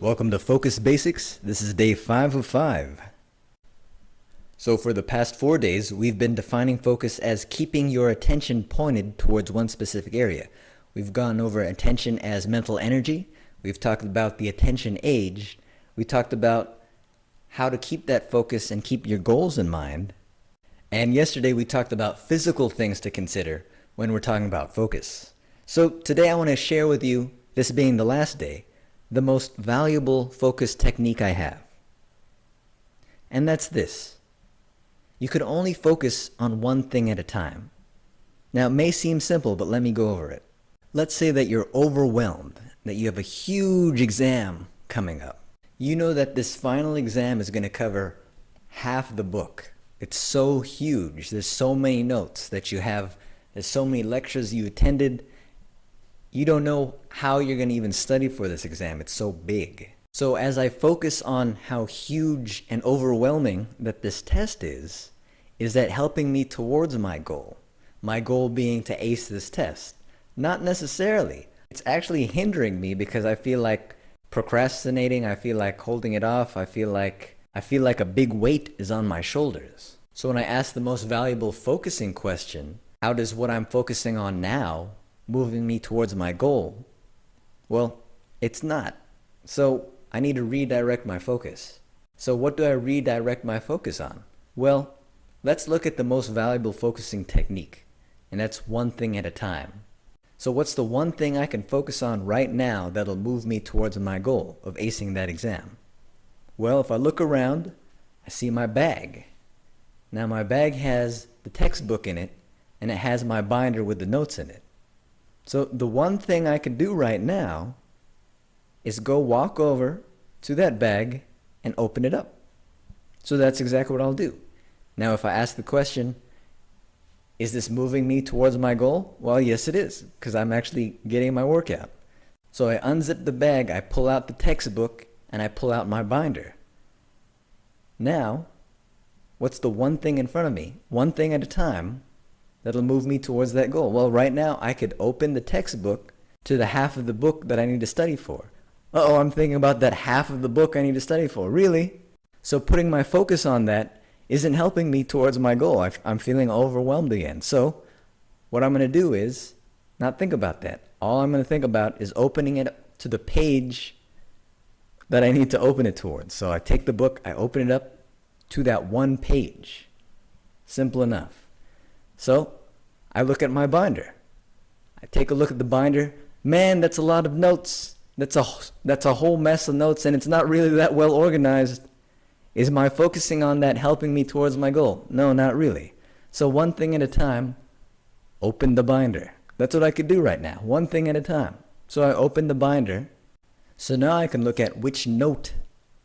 Welcome to Focus Basics. This is day 5 of 5. So for the past 4 days, we've been defining focus as keeping your attention pointed towards one specific area. We've gone over attention as mental energy. We've talked about the attention age. We talked about how to keep that focus and keep your goals in mind. And yesterday we talked about physical things to consider when we're talking about focus. So today I want to share with you, this being the last day, the most valuable focus technique I have. And that's this. You could only focus on one thing at a time. Now it may seem simple, but let me go over it. Let's say that you're overwhelmed, that you have a huge exam coming up. You know that this final exam is going to cover half the book. It's so huge. There's so many notes that you have. There's so many lectures you attended. You don't know how you're going to even study for this exam. It's so big. So as I focus on how huge and overwhelming that this test is that helping me towards my goal? My goal being to ace this test? Not necessarily. It's actually hindering me because I feel like procrastinating. I feel like holding it off. I feel like a big weight is on my shoulders. So when I ask the most valuable focusing question, how does what I'm focusing on now moving me towards my goal? Well, it's not. So I need to redirect my focus. So what do I redirect my focus on? Well, let's look at the most valuable focusing technique, and that's one thing at a time. So what's the one thing I can focus on right now that'll move me towards my goal of acing that exam? Well, if I look around, I see my bag. Now my bag has the textbook in it, and it has my binder with the notes in it. So the one thing I can do right now is go walk over to that bag and open it up. So that's exactly what I'll do. Now if I ask the question, is this moving me towards my goal? Well, yes it is, because I'm actually getting my workout. So I unzip the bag, I pull out the textbook, and I pull out my binder. Now, what's the one thing in front of me, one thing at a time, that'll move me towards that goal? Well, right now I could open the textbook to the half of the book that I need to study for. Uh-oh, I'm thinking about that half of the book I need to study for. Really? So putting my focus on that isn't helping me towards my goal. I'm feeling overwhelmed again. So what I'm going to do is not think about that. All I'm going to think about is opening it to the page that I need to open it towards. So I take the book, I open it up to that one page. Simple enough. So I look at my binder. I take a look at the binder. Man, that's a lot of notes. That's a whole mess of notes, and it's not really that well organized. Is my focusing on that helping me towards my goal? No, not really. So one thing at a time, open the binder. That's what I could do right now, one thing at a time. So I open the binder. So now I can look at which note,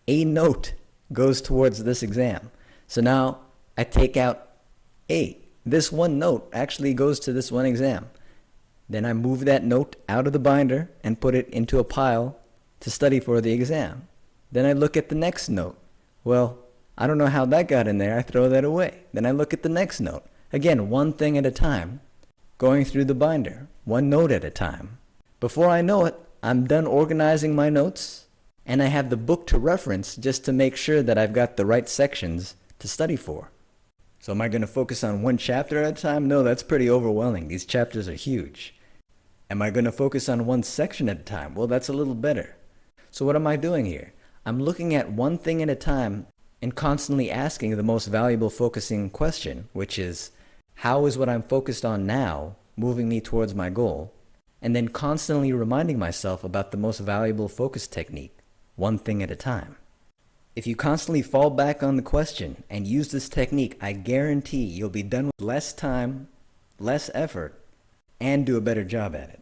a note, goes towards this exam. So now I take out A. This one note actually goes to this one exam. Then I move that note out of the binder and put it into a pile to study for the exam. Then I look at the next note. Well, I don't know how that got in there. I throw that away. Then I look at the next note. Again, one thing at a time, going through the binder, one note at a time. Before I know it, I'm done organizing my notes, and I have the book to reference just to make sure that I've got the right sections to study for. So am I going to focus on one chapter at a time? No, that's pretty overwhelming. These chapters are huge. Am I going to focus on one section at a time? Well, that's a little better. So what am I doing here? I'm looking at one thing at a time and constantly asking the most valuable focusing question, which is, how is what I'm focused on now moving me towards my goal? And then constantly reminding myself about the most valuable focus technique, one thing at a time. If you constantly fall back on the question and use this technique, I guarantee you'll be done with less time, less effort, and do a better job at it.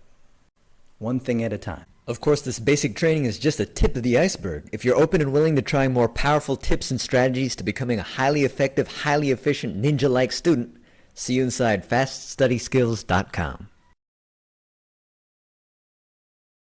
One thing at a time. Of course, this basic training is just a tip of the iceberg. If you're open and willing to try more powerful tips and strategies to becoming a highly effective, highly efficient, ninja-like student, see you inside FastStudySkills.com.